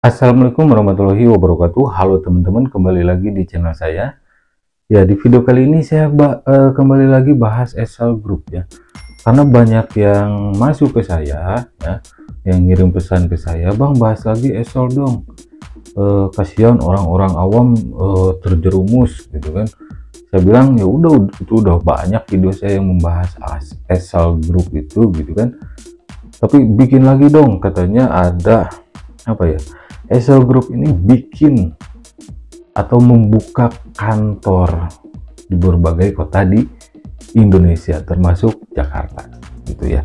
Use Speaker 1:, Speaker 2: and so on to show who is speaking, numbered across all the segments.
Speaker 1: Assalamualaikum warahmatullahi wabarakatuh. Halo teman-teman, kembali lagi di channel saya. Ya, di video kali ini saya kembali lagi bahas Excel Group ya. Karena banyak yang masuk ke saya ya, yang ngirim pesan ke saya, "Bang, bahas lagi Excel dong. Kasihan orang-orang awam terjerumus," gitu kan. Saya bilang, "Ya udah, itu udah banyak video saya yang membahas Excel Group itu gitu kan. Tapi bikin lagi dong," katanya ada apa ya? Excel Group ini bikin atau membuka kantor di berbagai kota di Indonesia termasuk Jakarta gitu ya.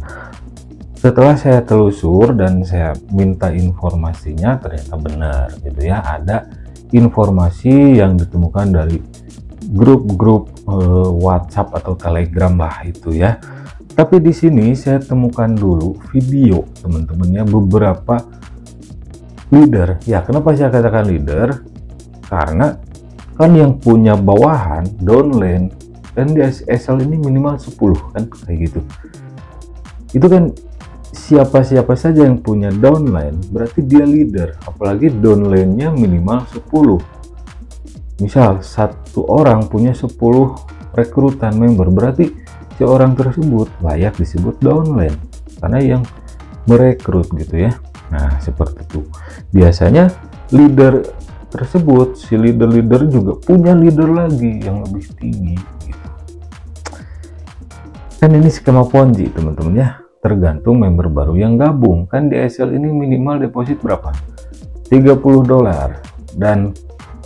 Speaker 1: Setelah saya telusur dan saya minta informasinya, ternyata benar gitu ya, ada informasi yang ditemukan dari grup-grup WhatsApp atau Telegram lah itu ya. Tapi di sini saya temukan dulu video teman-temannya beberapa leader. Ya, kenapa saya katakan leader? Karena kan yang punya bawahan downline dan di Excel ini minimal 10 kan, kayak gitu. Itu kan siapa-siapa saja yang punya downline berarti dia leader, apalagi downline-nya minimal 10. Misal satu orang punya 10 rekrutan member, berarti si orang tersebut layak disebut downline karena yang merekrut gitu ya. Nah, seperti itu. Biasanya leader tersebut, si leader-leader juga punya leader lagi yang lebih tinggi gitu. Kan ini skema Ponzi, teman-teman ya. Tergantung member baru yang gabung. Kan di Excel ini minimal deposit berapa? $30. Dan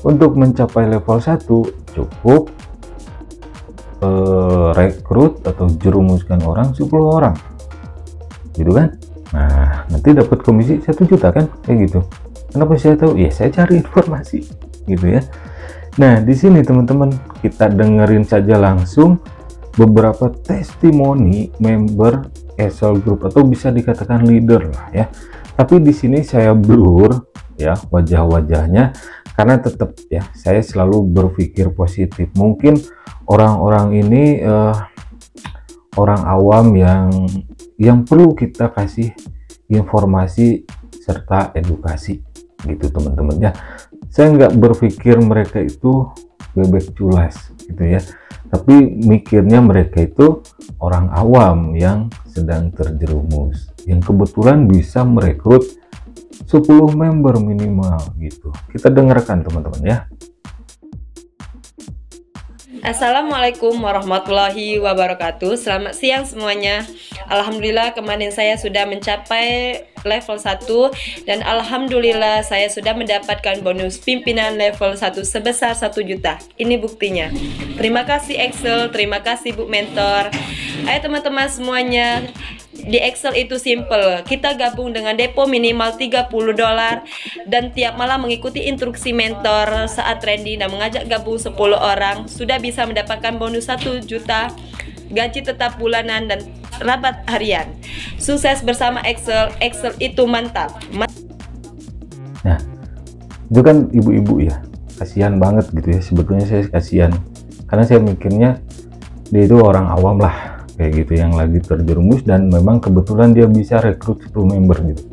Speaker 1: untuk mencapai level 1 cukup rekrut atau jerumuskan orang 10 orang. Gitu kan? Nah, nanti dapat komisi 1 juta kan, kayak gitu. Kenapa saya tahu? Ya, saya cari informasi gitu ya. Nah, di sini teman-teman kita dengerin saja langsung beberapa testimoni member Excel Group atau bisa dikatakan leader lah ya. Tapi di sini saya blur ya wajah-wajahnya karena tetap ya saya selalu berpikir positif. Mungkin orang-orang ini orang awam yang perlu kita kasih informasi serta edukasi gitu teman-teman ya. Saya nggak berpikir mereka itu bebek culas gitu ya, tapi mikirnya mereka itu orang awam yang sedang terjerumus yang kebetulan bisa merekrut 10 member minimal gitu. Kita dengarkan teman-teman ya.
Speaker 2: Assalamualaikum warahmatullahi wabarakatuh. Selamat siang semuanya. Alhamdulillah kemarin saya sudah mencapai level 1 dan alhamdulillah saya sudah mendapatkan bonus pimpinan level 1 sebesar 1 juta. Ini buktinya. Terima kasih Excel, terima kasih Bu Mentor. Ayo teman-teman semuanya, di Excel itu simple. Kita gabung dengan depo minimal $30 dan tiap malam mengikuti instruksi mentor saat trending dan mengajak gabung 10 orang sudah bisa mendapatkan bonus 1 juta, gaji tetap bulanan dan rabat harian. Sukses bersama Excel. Excel itu mantap.
Speaker 1: Nah, itu kan ibu-ibu ya, kasihan banget gitu ya. Sebetulnya saya kasihan karena saya mikirnya dia itu orang awam lah kayak gitu yang lagi terjerumus dan memang kebetulan dia bisa rekrut 10 member gitu.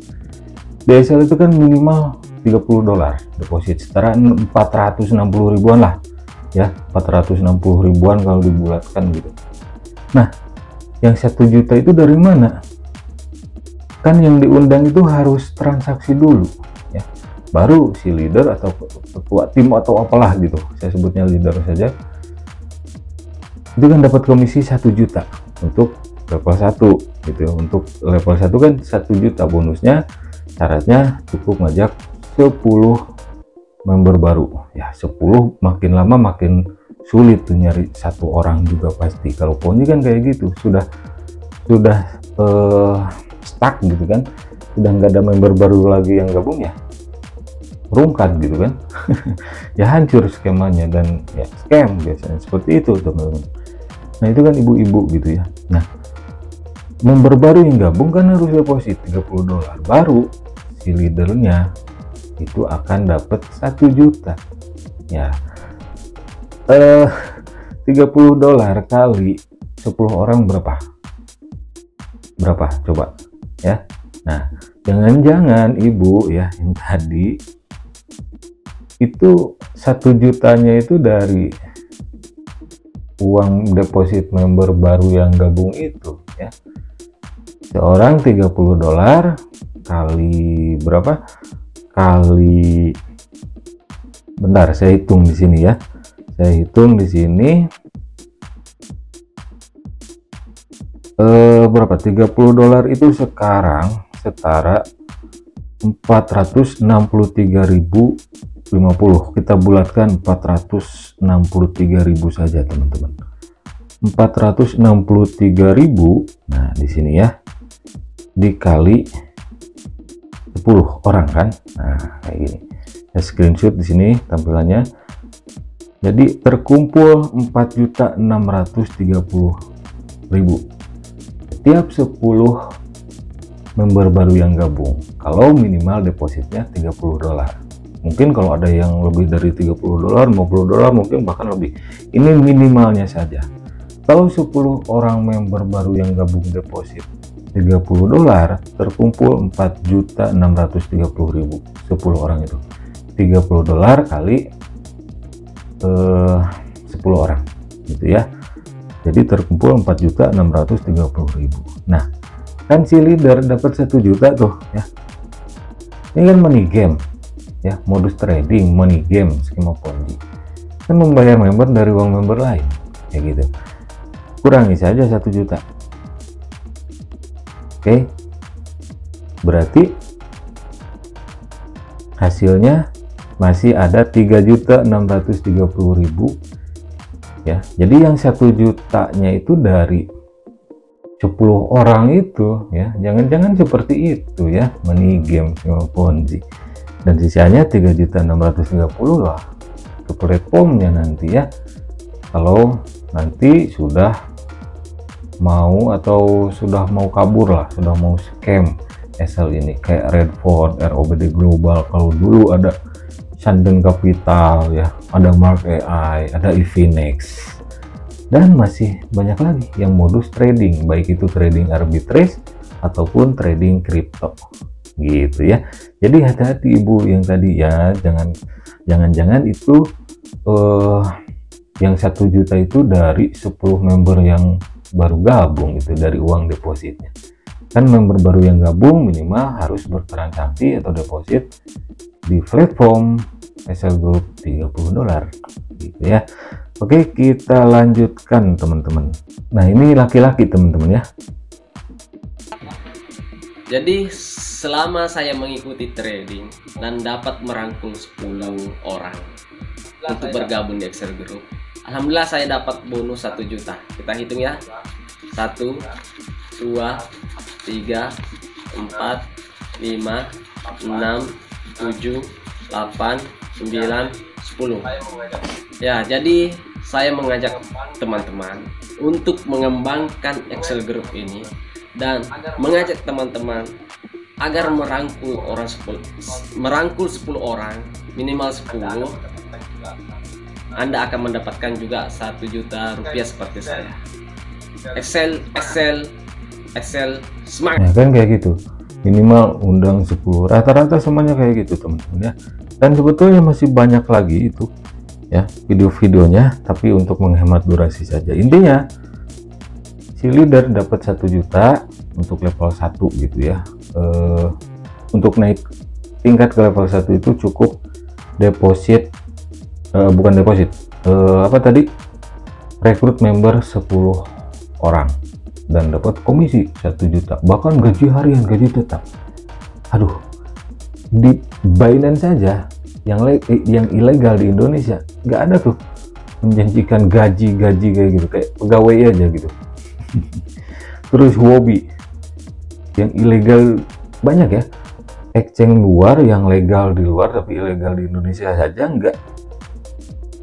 Speaker 1: Di Excel itu kan minimal $30 deposit, setara 460 ribuan lah ya, 460 ribuan kalau dibulatkan gitu. Nah, yang 1 juta itu dari mana? Kan yang diundang itu harus transaksi dulu ya, baru si leader atau ketua tim atau apalah gitu, saya sebutnya leader saja, itu kan dapat komisi 1 juta untuk level 1 gitu ya. Untuk level 1 kan 1 juta bonusnya, syaratnya cukup ngajak 10 member baru ya. 10 makin lama makin sulit tuh nyari satu orang juga pasti. Kalau Ponzi kan kayak gitu, sudah stuck gitu kan, sudah nggak ada member baru lagi yang gabung ya rungkat gitu kan. Ya hancur skemanya dan ya scam biasanya seperti itu teman-teman. Nah, itu kan ibu-ibu gitu ya. Nah, member baru yang gabung kan harus deposit $30, baru si leadernya itu akan dapat 1 juta ya. $30 kali 10 orang berapa coba ya. Nah, jangan-jangan ibu ya yang tadi itu 1 jutanya itu dari uang deposit member baru yang gabung itu ya. Seorang $30 kali berapa? Kali, bentar saya hitung di sini ya. Saya hitung di sini berapa? $30 itu sekarang setara 463.050. Kita bulatkan 463.000 saja teman-teman. 463.000. Nah di sini ya, dikali 10 orang kan. Nah kayak gini. Saya screenshot di sini tampilannya. Jadi terkumpul 4.630.000. Setiap 10 member baru yang gabung, kalau minimal depositnya $30. Mungkin kalau ada yang lebih dari $30, $50 mungkin bahkan lebih. Ini minimalnya saja. Kalau 10 orang member baru yang gabung deposit $30, terkumpul 4.630.000. 10 orang itu $30 kali 10 orang gitu ya. Jadi terkumpul 4.630.000. Nah kan si leader dapat 1 juta tuh ya. Ini kan money game ya, modus trading, money game, skema ponzi. Kan membayar member dari uang member lain kayak gitu. Kurangi saja 1 juta. Oke, berarti hasilnya masih ada 3.630.000 ya. Jadi yang 1 jutanya itu dari 10 orang itu ya, jangan-jangan seperti itu ya, money game sama ponzi. Dan sisanya 3.630.000 lah ke platformnya nanti ya. Kalau nanti sudah mau atau sudah mau kabur lah, sudah mau scam SL ini kayak Redford, ROBD Global. Kalau dulu ada Sanden Capital ya, ada Mark AI, ada Efinex, dan masih banyak lagi yang modus trading, baik itu trading arbitrage ataupun trading kripto gitu ya. Jadi hati-hati ibu yang tadi ya, jangan itu yang 1 juta itu dari 10 member yang baru gabung gitu, dari uang depositnya. Kan member baru yang gabung minimal harus bertransaksi atau deposit di platform SL Group $30 gitu ya. Oke, kita lanjutkan teman-teman. Nah ini laki-laki teman-teman ya.
Speaker 3: Jadi selama saya mengikuti trading dan dapat merangkul 10 orang untuk bergabung di Excel Group, alhamdulillah saya dapat bonus 1 juta. Kita hitung ya, 1, 2, 3, 4, 5, 6, 7, 8, 9, 10. Ya, jadi saya mengajak teman-teman untuk mengembangkan Excel Group ini dan mengajak teman-teman agar merangkul 10 orang, minimal 10. Anda akan mendapatkan juga 1 juta rupiah seperti saya. Excel smart.
Speaker 1: Nah, kan kayak gitu. Minimal undang 10. Rata-rata semuanya kayak gitu teman-teman ya. Dan sebetulnya masih banyak lagi itu ya video-videonya, tapi untuk menghemat durasi saja. Intinya si leader dapat 1 juta untuk level 1 gitu ya. Untuk naik tingkat ke level 1 itu cukup deposit, bukan deposit, apa tadi, rekrut member 10 orang dan dapat komisi 1 juta, bahkan gaji harian, gaji tetap. Aduh, di Binance saja yang ilegal di Indonesia nggak ada tuh menjanjikan gaji kayak gitu, kayak pegawai aja gitu. Terus Huobi yang ilegal banyak ya, exchange luar yang legal di luar tapi ilegal di Indonesia saja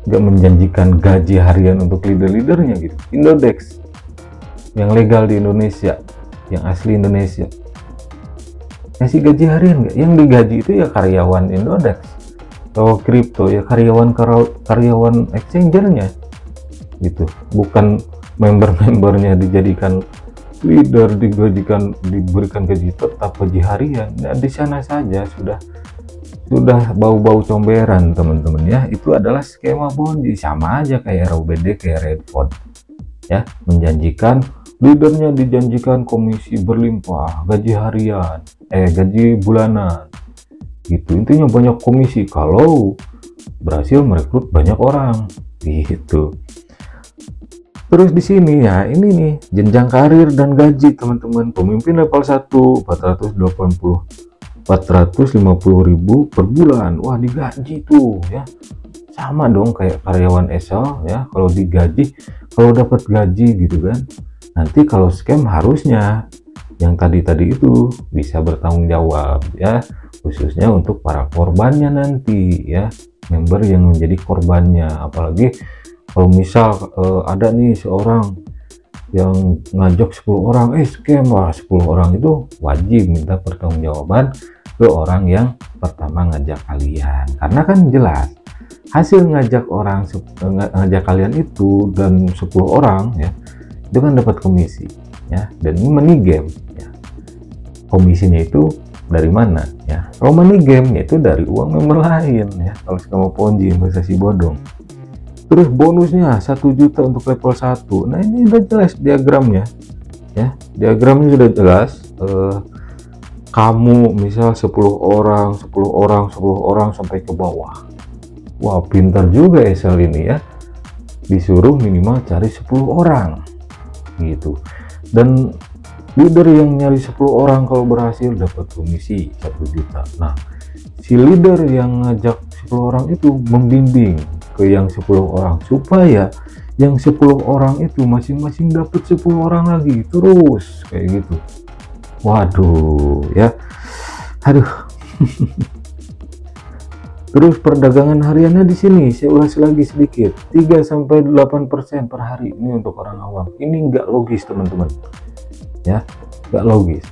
Speaker 1: nggak menjanjikan gaji harian untuk leader-leadernya gitu. Indodex yang legal di Indonesia, yang asli Indonesia, ngasih gaji harian nggak? Yang digaji itu ya karyawan Indodex. Kalau kripto ya karyawan exchangernya gitu, bukan member-membernya dijadikan leader diberikan gaji tetap, gaji harian. Nah, di sana saja sudah bau-bau comberan teman-teman ya. Itu adalah skema Ponzi, sama aja kayak ROBD, kayak Redford ya, menjanjikan leadernya, dijanjikan komisi berlimpah, gaji harian, gaji bulanan gitu. Intinya banyak komisi kalau berhasil merekrut banyak orang gitu. Terus di sini ya, ini nih jenjang karir dan gaji teman-teman. Pemimpin level 1 450.000 per bulan. Wah, digaji tuh ya. Sama dong kayak karyawan Excel ya, kalau digaji, kalau dapat gaji gitu kan. Nanti kalau scam harusnya yang tadi itu bisa bertanggung jawab ya, khususnya untuk para korbannya nanti ya, member yang menjadi korbannya. Apalagi kalau misal ada nih seorang yang ngajak 10 orang scam, wah 10 orang itu wajib minta pertanggungjawaban ke orang yang pertama ngajak kalian, karena kan jelas hasil ngajak kalian itu dan 10 orang ya, itu kan dapat komisi ya, dan ini money game ya. Komisinya itu dari mana ya? Kalau money game yaitu dari uang member lain ya, kalau skema Ponzi, investasi bodong. Terus bonusnya 1 juta untuk level 1. Nah, ini udah jelas diagramnya ya, diagramnya sudah jelas. Kamu misal 10 orang sampai ke bawah. Wah, pintar juga Excel ini ya, disuruh minimal cari 10 orang gitu. Dan leader yang nyari 10 orang kalau berhasil dapat komisi 1 juta. Nah, si leader yang ngajak 10 orang itu membimbing ke yang 10 orang supaya yang 10 orang itu masing-masing dapat 10 orang lagi, terus kayak gitu. Waduh ya, aduh. Terus perdagangan hariannya di sini saya ulas lagi sedikit, 3-8% per hari. Ini untuk orang awam, ini nggak logis teman-teman ya, nggak logis.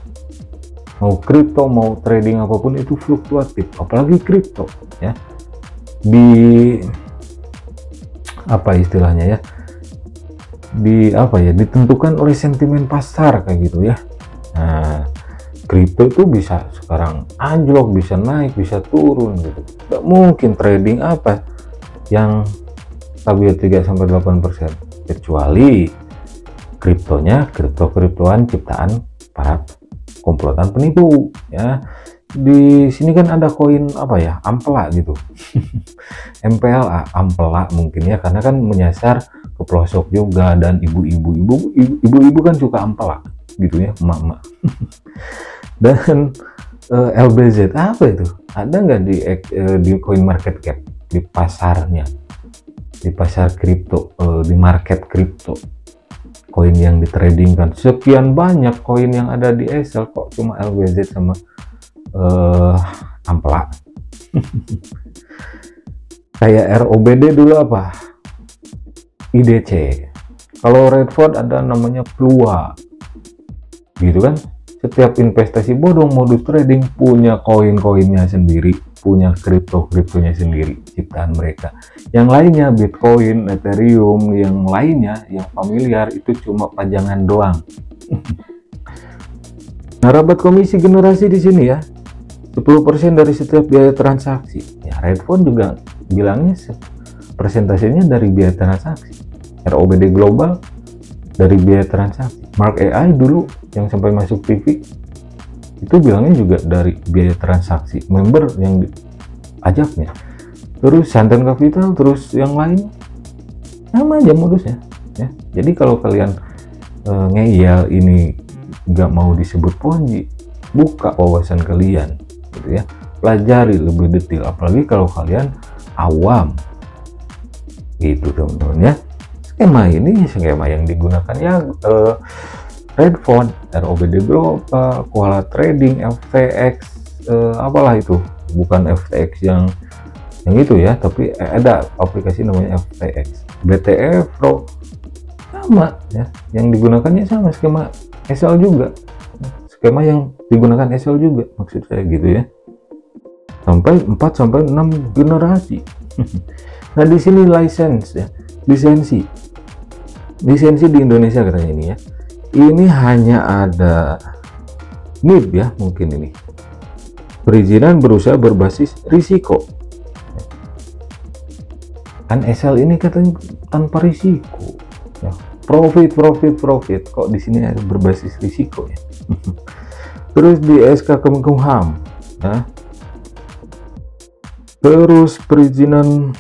Speaker 1: Mau kripto, mau trading apapun itu fluktuatif, apalagi kripto ya, di apa istilahnya ya, ditentukan oleh sentimen pasar kayak gitu ya. Nah, kripto itu bisa sekarang anjlok, bisa naik, bisa turun gitu. Nggak mungkin trading apa yang stabil 3-8%, kecuali kriptoan ciptaan para komplotan penipu ya. Di sini kan ada koin apa ya, Ampela gitu. MPLA, Ampela mungkin ya, karena kan menyasar ke pelosok juga, dan ibu-ibu kan suka Ampela gitu ya, emak-emak. Dan LBZ apa itu? Ada nggak di coin market cap, di pasarnya, di pasar kripto, di market kripto, koin yang ditradingkan? Sekian banyak koin yang ada di Excel, kok cuma LBZ sama Ampela. Kayak ROBD dulu apa, IDC. Kalau Redford ada namanya Plua gitu kan. Setiap investasi bodong modus trading punya koin-koinnya sendiri, punya kriptonya sendiri, ciptaan mereka. Yang lainnya Bitcoin, Ethereum, yang lainnya yang familiar itu cuma pajangan doang. Nah, rabat komisi generasi di sini ya, 10% dari setiap biaya transaksi. Ya, Redford juga bilangnya persentasenya dari biaya transaksi. ROBD Global dari biaya transaksi. Mark AI dulu yang sampai masuk TV itu bilangnya juga dari biaya transaksi member yang diajaknya. Terus Santen Capital, terus yang lain sama aja modusnya ya. Jadi kalau kalian ngeyel ini nggak mau disebut Ponzi, buka wawasan kalian gitu ya, pelajari lebih detail, apalagi kalau kalian awam gitu teman-teman ya. Skema ini skema yang digunakan ya Redford, ROBD Global, Koala Trading, FTX, apalah itu, bukan FTX yang itu ya, tapi ada aplikasi namanya FTX, BTF Pro, sama ya, yang digunakannya sama skema Excel juga, skema yang digunakan Excel juga, maksud saya gitu ya, sampai 4-6 generasi. Nah, di sini lisensi di Indonesia katanya ini ya, ini hanya ada NIB ya, mungkin ini perizinan berusaha berbasis risiko. Kan SL ini katanya tanpa risiko ya. Profit, kok di sini ada berbasis risiko ya. Terus di SK Kemenkumham ya. Terus perizinan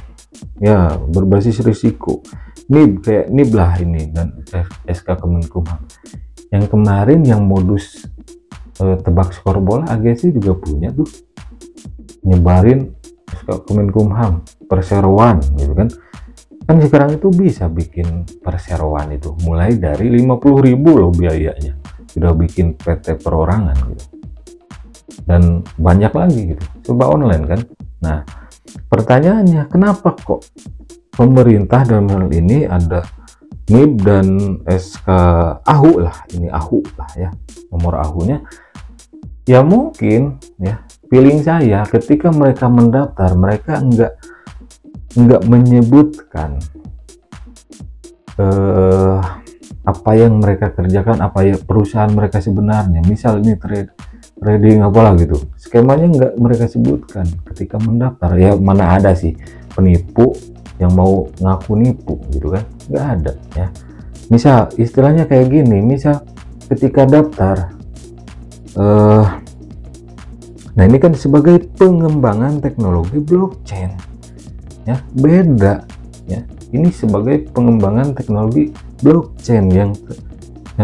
Speaker 1: ya berbasis risiko, NIB, kayak NIB lah ini, dan SK Kemenkumham. Yang kemarin yang modus tebak skor bola AGC juga punya tuh, nyebarin SK Kemenkumham perseroan gitu kan. Kan sekarang itu bisa bikin perseroan itu mulai dari 50.000 loh biayanya, sudah bikin PT perorangan gitu, dan banyak lagi gitu, coba online kan. Nah pertanyaannya, kenapa kok pemerintah dalam hal ini ada NIB dan SK AHU lah, ini AHU lah ya, nomor AHU-nya ya. Mungkin ya, feeling saya ketika mereka mendaftar, mereka enggak menyebutkan apa yang mereka kerjakan, apa ya perusahaan mereka sebenarnya. Misal ini trading apalah gitu, skemanya enggak mereka sebutkan ketika mendaftar. Ya mana ada sih penipu yang mau ngaku nipu gitu kan, nggak ada ya. Misal istilahnya kayak gini, misal ketika daftar nah ini kan sebagai pengembangan teknologi blockchain ya, beda ya. Ini sebagai pengembangan teknologi blockchain yang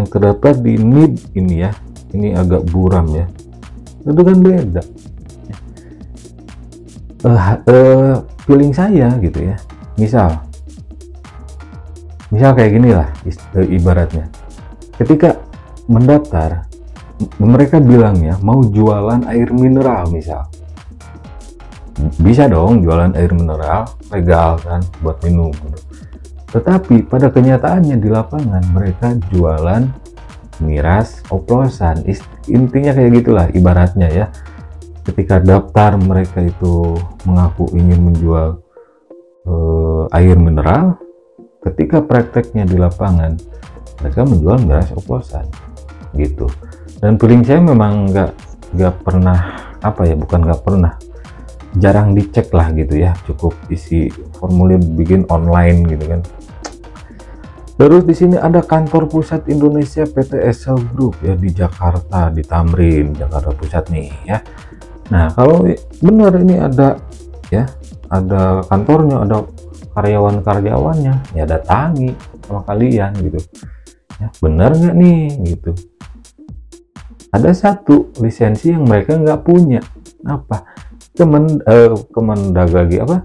Speaker 1: terdapat di NIB ini ya, ini agak buram ya, itu kan beda. Feeling saya gitu ya, misal kayak gini lah ibaratnya, ketika mendaftar mereka bilangnya mau jualan air mineral misal, bisa dong jualan air mineral, legal kan buat minum gitu. Tetapi pada kenyataannya di lapangan mereka jualan miras oplosan, intinya kayak gitulah ibaratnya ya. Ketika daftar mereka itu mengaku ingin menjual air mineral, ketika prakteknya di lapangan mereka menjual miras oplosan gitu. Dan feeling saya memang nggak pernah apa ya, bukan nggak pernah, jarang dicek lah gitu ya, cukup isi formulir bikin online gitu kan. Terus di sini ada kantor pusat Indonesia PT SL Group ya di Jakarta, di Tamrin, Jakarta Pusat nih ya. Nah kalau benar ini ada ya, ada kantornya, ada karyawannya, ya datangi sama kalian gitu ya, benar nggak nih gitu. Ada satu lisensi yang mereka nggak punya, apa, Kemendagri apa,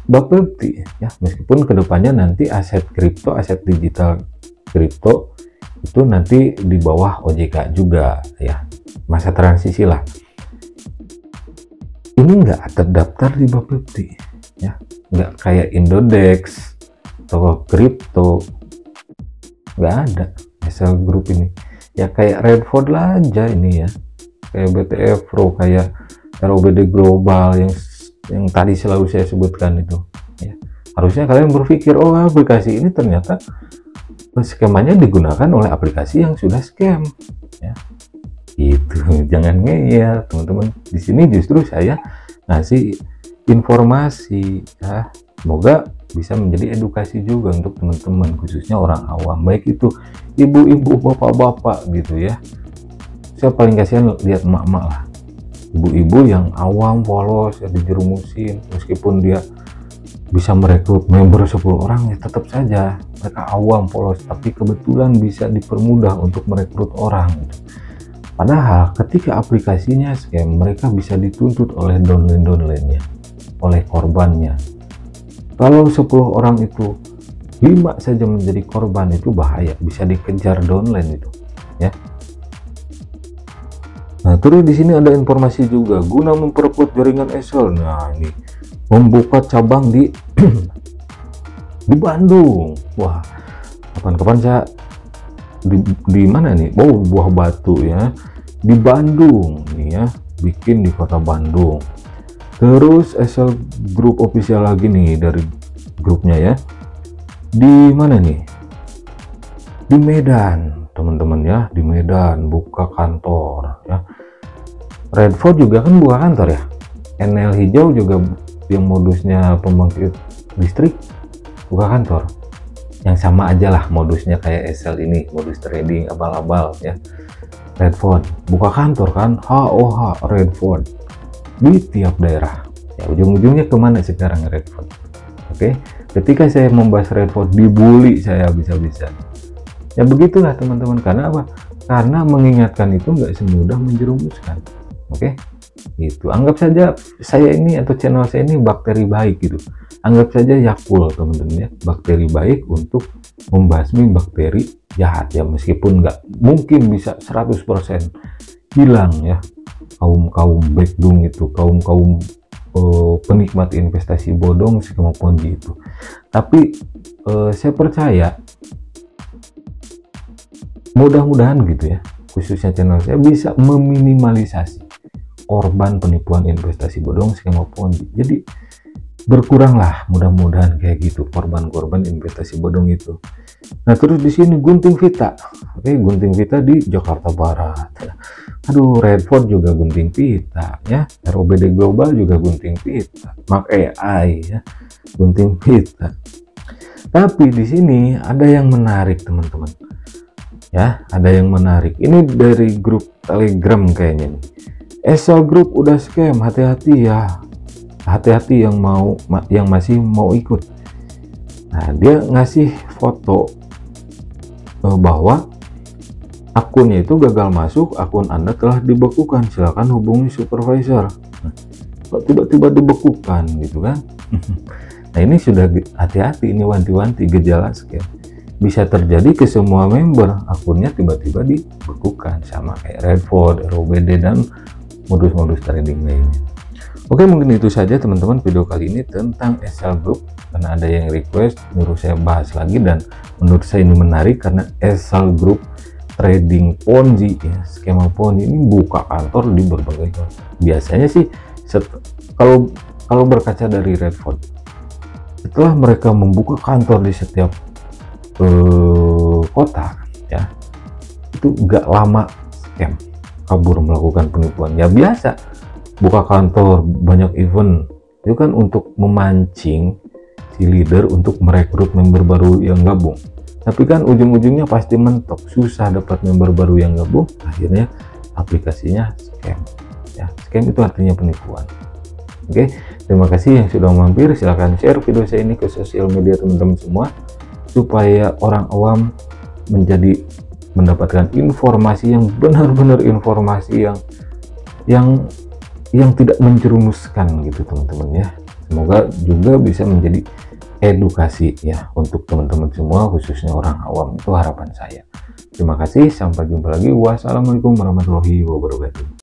Speaker 1: Bapepti ya. Meskipun kedepannya nanti aset kripto, aset digital kripto itu nanti di bawah OJK juga ya, masa transisi lah. Ini nggak terdaftar di Bapepti ya, nggak kayak Indodex atau kripto, nggak ada SL Group ini ya. Kayak Redford lah aja ini ya, kayak BTF Pro, kayak ROBD Global yang tadi selalu saya sebutkan itu ya. Harusnya kalian berpikir, oh aplikasi ini ternyata skemanya digunakan oleh aplikasi yang sudah scam ya. Itu jangan ngeyel teman-teman. Di sini justru saya ngasih informasi ya, semoga bisa menjadi edukasi juga untuk teman-teman, khususnya orang awam, baik itu ibu-ibu, bapak-bapak gitu ya. Saya paling kasihan lihat emak-emak lah, ibu-ibu yang awam, polos ya, dijerumusin. Meskipun dia bisa merekrut member 10 orang ya, tetap saja mereka awam, polos, tapi kebetulan bisa dipermudah untuk merekrut orang gitu. Padahal ketika aplikasinya scam, mereka bisa dituntut oleh downline-nya, oleh korbannya. Kalau 10 orang itu 5 saja menjadi korban, itu bahaya, bisa dikejar downline itu ya. Nah terus di sini ada informasi juga, guna memperkuat jaringan SL. Nah ini membuka cabang di di Bandung. Wah, kapan-kapan saya di mana nih? Oh, Buah Batu ya, di Bandung nih ya, bikin di kota Bandung. Terus SL Group official lagi nih dari grupnya ya, di mana nih, di Medan. teman-teman ya, di Medan buka kantor ya. Redford juga kan buka kantor ya. NL hijau juga yang modusnya pembangkit listrik buka kantor. Yang sama aja lah modusnya kayak SL ini, modus trading abal-abal ya. Redford buka kantor kan, HOH Redford di tiap daerah ya. Ujung-ujungnya kemana sekarang Redford? Oke, ketika saya membahas Redford dibully saya bisa-bisa ya. Begitulah teman-teman. Karena apa? Karena mengingatkan itu nggak semudah menjerumuskan. Oke, itu anggap saja saya ini atau channel saya ini bakteri baik gitu. Anggap saja Yakult teman-teman ya, bakteri baik untuk membasmi bakteri jahat ya. Meskipun nggak mungkin bisa 100% hilang ya kaum backdoor itu, kaum penikmat investasi bodong skema ponzi itu. Tapi saya percaya mudah-mudahan gitu ya, khususnya channel saya bisa meminimalisasi korban penipuan investasi bodong skema ponzi. Jadi berkuranglah mudah-mudahan kayak gitu korban-korban investasi bodong itu. Nah terus di sini gunting pita. Oke, gunting pita di Jakarta Barat. Aduh, Redford juga gunting pita ya. ROBD Global juga gunting pita. Mark AI ya, gunting pita. Tapi di sini ada yang menarik teman-teman. Ya, ada yang menarik. Ini dari grup Telegram kayaknya nih. SL Group udah scam, hati-hati ya. Hati-hati yang masih mau ikut. Nah, dia ngasih foto bahwa akunnya itu gagal masuk, akun Anda telah dibekukan, silakan hubungi supervisor. Nah, kok tiba-tiba dibekukan gitu kan? Nah, ini sudah hati-hati, ini wanti-wanti gejala scam. Bisa terjadi ke semua member, akunnya tiba-tiba dibekukan sama kayak Redford, ROBD dan modus-modus trading lainnya. Oke, mungkin itu saja teman-teman video kali ini tentang SL Group, karena ada yang request nyuruh saya bahas lagi dan menurut saya ini menarik karena SL Group trading ponzi ya, skema ponzi ini buka kantor di berbagai kota. Biasanya sih kalau berkaca dari Redford, setelah mereka membuka kantor di setiap kota ya, itu nggak lama scam kabur melakukan penipuan ya. Biasa buka kantor banyak event itu kan untuk memancing si leader untuk merekrut member baru yang gabung, tapi kan ujung-ujungnya pasti mentok, susah dapat member baru yang gabung, akhirnya aplikasinya scam ya. Scam itu artinya penipuan. Oke, terima kasih yang sudah mampir. Silahkan share video saya ini ke sosial media teman-teman semua supaya orang awam mendapatkan informasi yang benar-benar informasi yang tidak menjerumuskan gitu teman-teman ya. Semoga juga bisa menjadi edukasi ya untuk teman-teman semua, khususnya orang awam, itu harapan saya. Terima kasih, sampai jumpa lagi. Wassalamualaikum warahmatullahi wabarakatuh.